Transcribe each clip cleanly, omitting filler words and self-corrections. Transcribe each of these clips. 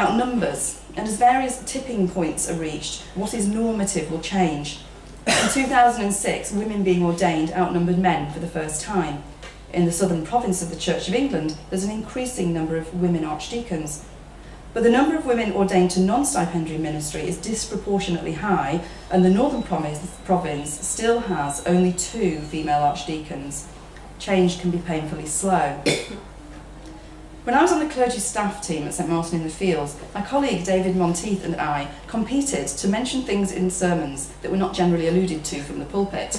about numbers, and as various tipping points are reached, what is normative will change. In 2006, women being ordained outnumbered men for the first time. In the southern province of the Church of England, there's an increasing number of women archdeacons. But the number of women ordained to non-stipendiary ministry is disproportionately high, and the northern province still has only 2 female archdeacons. Change can be painfully slow. When I was on the clergy staff team at St Martin in the Fields, my colleague David Monteith and I competed to mention things in sermons that were not generally alluded to from the pulpit.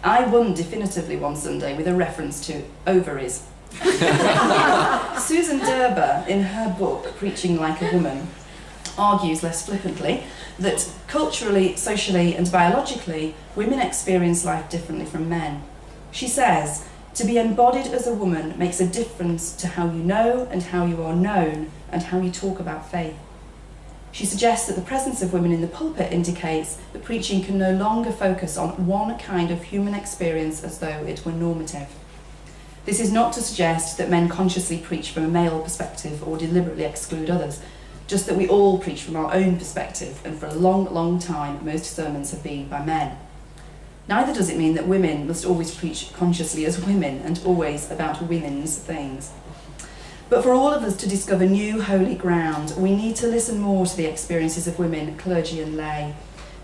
I won definitively one Sunday with a reference to ovaries. Susan Derber, in her book Preaching Like a Woman, argues less flippantly that culturally, socially and biologically, women experience life differently from men. She says, "To be embodied as a woman makes a difference to how you know and how you are known and how you talk about faith." She suggests that the presence of women in the pulpit indicates that preaching can no longer focus on one kind of human experience as though it were normative. This is not to suggest that men consciously preach from a male perspective or deliberately exclude others, just that we all preach from our own perspective, and for a long, long time most sermons have been by men. Neither does it mean that women must always preach consciously as women and always about women's things. But for all of us to discover new holy ground, we need to listen more to the experiences of women, clergy and lay,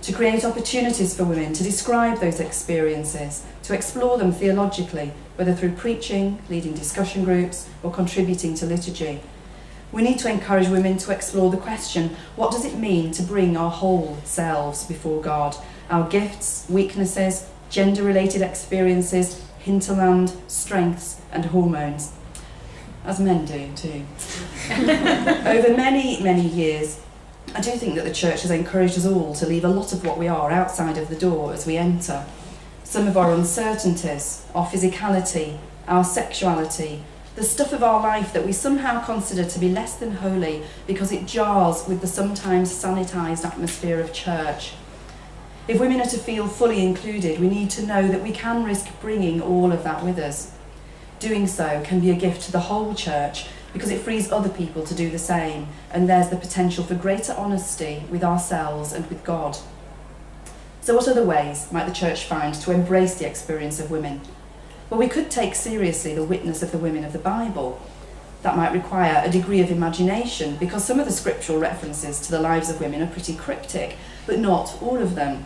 to create opportunities for women to describe those experiences, to explore them theologically, whether through preaching, leading discussion groups, or contributing to liturgy. We need to encourage women to explore the question, what does it mean to bring our whole selves before God? Our gifts, weaknesses, gender-related experiences, hinterland, strengths and hormones. As men do too. Over many, many years, I do think that the Church has encouraged us all to leave a lot of what we are outside of the door as we enter. Some of our uncertainties, our physicality, our sexuality, the stuff of our life that we somehow consider to be less than holy because it jars with the sometimes sanitised atmosphere of church. If women are to feel fully included, we need to know that we can risk bringing all of that with us. Doing so can be a gift to the whole church because it frees other people to do the same, and there's the potential for greater honesty with ourselves and with God. So what other ways might the church find to embrace the experience of women? Well, we could take seriously the witness of the women of the Bible. That might require a degree of imagination because some of the scriptural references to the lives of women are pretty cryptic, but not all of them.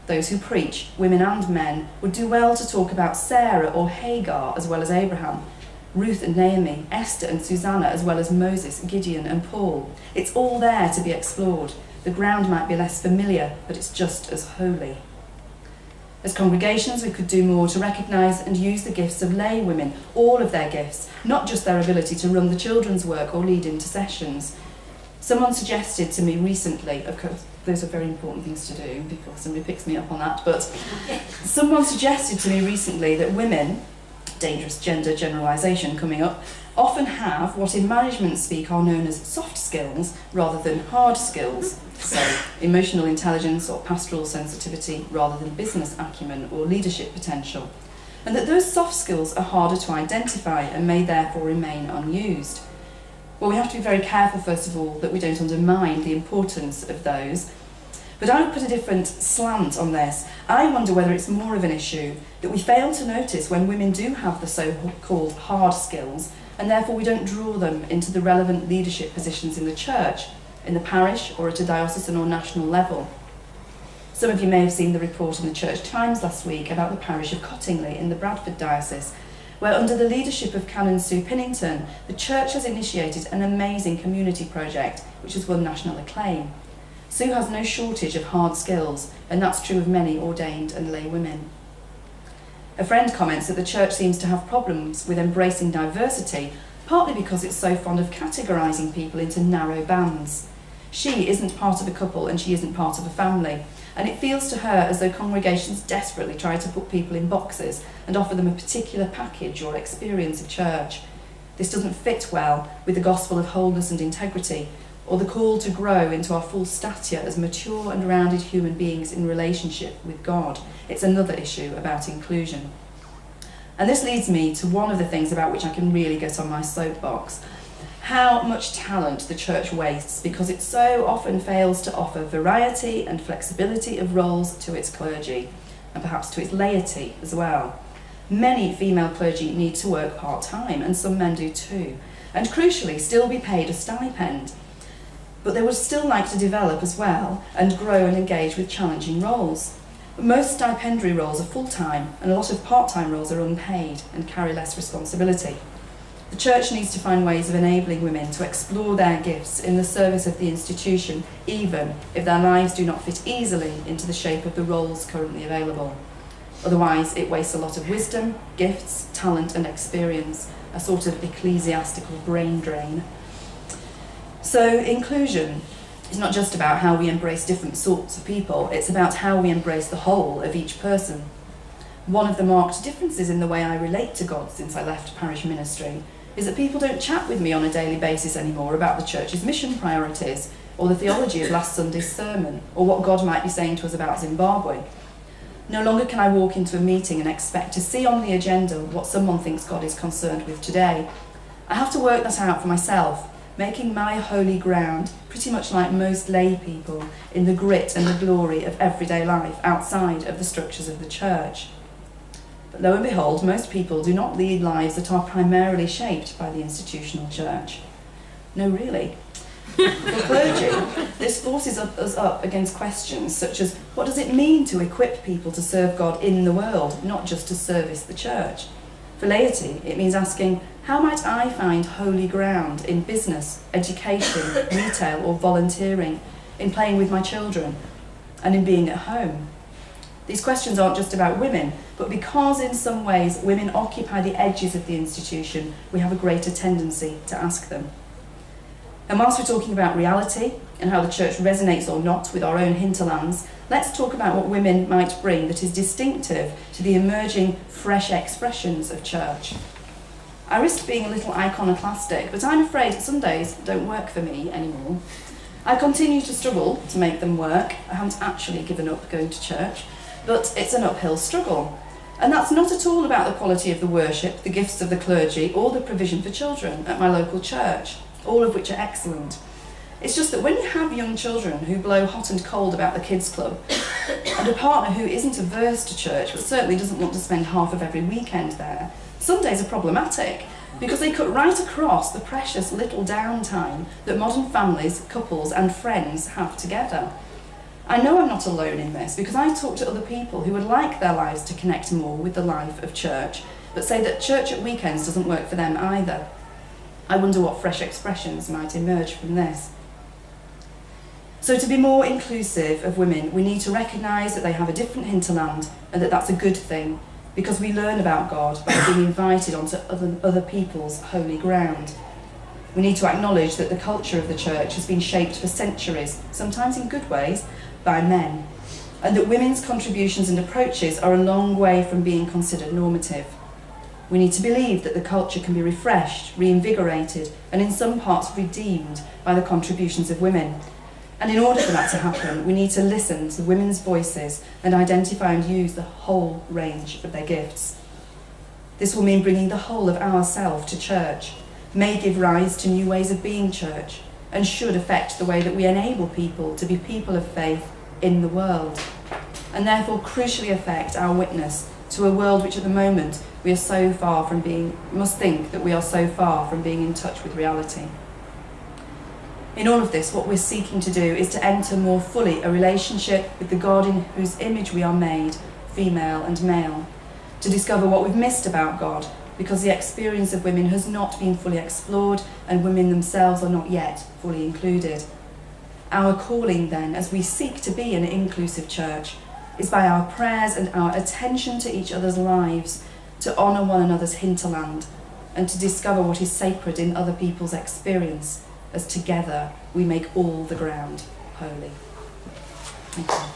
Those who preach, women and men, would do well to talk about Sarah or Hagar as well as Abraham, Ruth and Naomi, Esther and Susanna as well as Moses, Gideon and Paul. It's all there to be explored. The ground might be less familiar, but it's just as holy. As congregations, we could do more to recognise and use the gifts of lay women, all of their gifts, not just their ability to run the children's work or lead intercessions. Someone suggested to me recently, of course, those are very important things to do before somebody picks me up on that, but someone suggested to me recently that women, dangerous gender generalisation coming up, often have what in management speak are known as soft skills rather than hard skills, so emotional intelligence or pastoral sensitivity rather than business acumen or leadership potential, and that those soft skills are harder to identify and may therefore remain unused. Well, we have to be very careful, first of all, that we don't undermine the importance of those. But I would put a different slant on this. I wonder whether it's more of an issue that we fail to notice when women do have the so-called hard skills, and therefore we don't draw them into the relevant leadership positions in the church, in the parish, or at a diocesan or national level. Some of you may have seen the report in the Church Times last week about the parish of Cottingley in the Bradford Diocese, where under the leadership of Canon Sue Pinnington, the church has initiated an amazing community project which has won national acclaim. Sue has no shortage of hard skills, and that's true of many ordained and lay women. A friend comments that the church seems to have problems with embracing diversity, partly because it's so fond of categorising people into narrow bands. She isn't part of a couple and she isn't part of a family, and it feels to her as though congregations desperately try to put people in boxes and offer them a particular package or experience of church. This doesn't fit well with the gospel of wholeness and integrity, or the call to grow into our full stature as mature and rounded human beings in relationship with God. It's another issue about inclusion. And this leads me to one of the things about which I can really get on my soapbox. how much talent the church wastes because it so often fails to offer variety and flexibility of roles to its clergy, and perhaps to its laity as well. Many female clergy need to work part-time, and some men do too, and crucially still be paid a stipend. But they would still like to develop as well and grow and engage with challenging roles. But most stipendiary roles are full-time, and a lot of part-time roles are unpaid and carry less responsibility. The church needs to find ways of enabling women to explore their gifts in the service of the institution, even if their lives do not fit easily into the shape of the roles currently available. Otherwise, it wastes a lot of wisdom, gifts, talent and experience, a sort of ecclesiastical brain drain. So inclusion is not just about how we embrace different sorts of people, it's about how we embrace the whole of each person. One of the marked differences in the way I relate to God since I left parish ministry is that people don't chat with me on a daily basis anymore about the church's mission priorities, or the theology of last Sunday's sermon, or what God might be saying to us about Zimbabwe. No longer can I walk into a meeting and expect to see on the agenda what someone thinks God is concerned with today. I have to work that out for myself, making my holy ground pretty much like most lay people in the grit and the glory of everyday life outside of the structures of the church. But lo and behold, most people do not lead lives that are primarily shaped by the institutional church. No, really. For clergy, this forces us up against questions such as, what does it mean to equip people to serve God in the world, not just to service the church? For laity, it means asking, how might I find holy ground in business, education, retail or volunteering, in playing with my children, and in being at home? These questions aren't just about women, but because in some ways women occupy the edges of the institution, we have a greater tendency to ask them. And whilst we're talking about reality and how the church resonates or not with our own hinterlands, let's talk about what women might bring that is distinctive to the emerging fresh expressions of church. I risk being a little iconoclastic, but I'm afraid Sundays don't work for me anymore. I continue to struggle to make them work. I haven't actually given up going to church, but it's an uphill struggle. And that's not at all about the quality of the worship, the gifts of the clergy, or the provision for children at my local church, all of which are excellent. It's just that when you have young children who blow hot and cold about the kids' club, and a partner who isn't averse to church but certainly doesn't want to spend half of every weekend there, Sundays are problematic because they cut right across the precious little downtime that modern families, couples and friends have together. I know I'm not alone in this because I talk to other people who would like their lives to connect more with the life of church, but say that church at weekends doesn't work for them either. I wonder what fresh expressions might emerge from this. So to be more inclusive of women, we need to recognise that they have a different hinterland and that that's a good thing, because we learn about God by being invited onto other people's holy ground. We need to acknowledge that the culture of the church has been shaped for centuries, sometimes in good ways, by men, and that women's contributions and approaches are a long way from being considered normative. We need to believe that the culture can be refreshed, reinvigorated, and in some parts redeemed by the contributions of women. And in order for that to happen, we need to listen to women's voices and identify and use the whole range of their gifts. This will mean bringing the whole of ourselves to church, may give rise to new ways of being church, and should affect the way that we enable people to be people of faith in the world, and therefore crucially affect our witness to a world which at the moment we are so far from being, must think that we are so far from being in touch with reality. In all of this, what we're seeking to do is to enter more fully a relationship with the God in whose image we are made, female and male, to discover what we've missed about God, because the experience of women has not been fully explored and women themselves are not yet fully included. Our calling then, as we seek to be an inclusive church, is by our prayers and our attention to each other's lives, to honour one another's hinterland, and to discover what is sacred in other people's experience, as together we make all the ground holy. Thank you.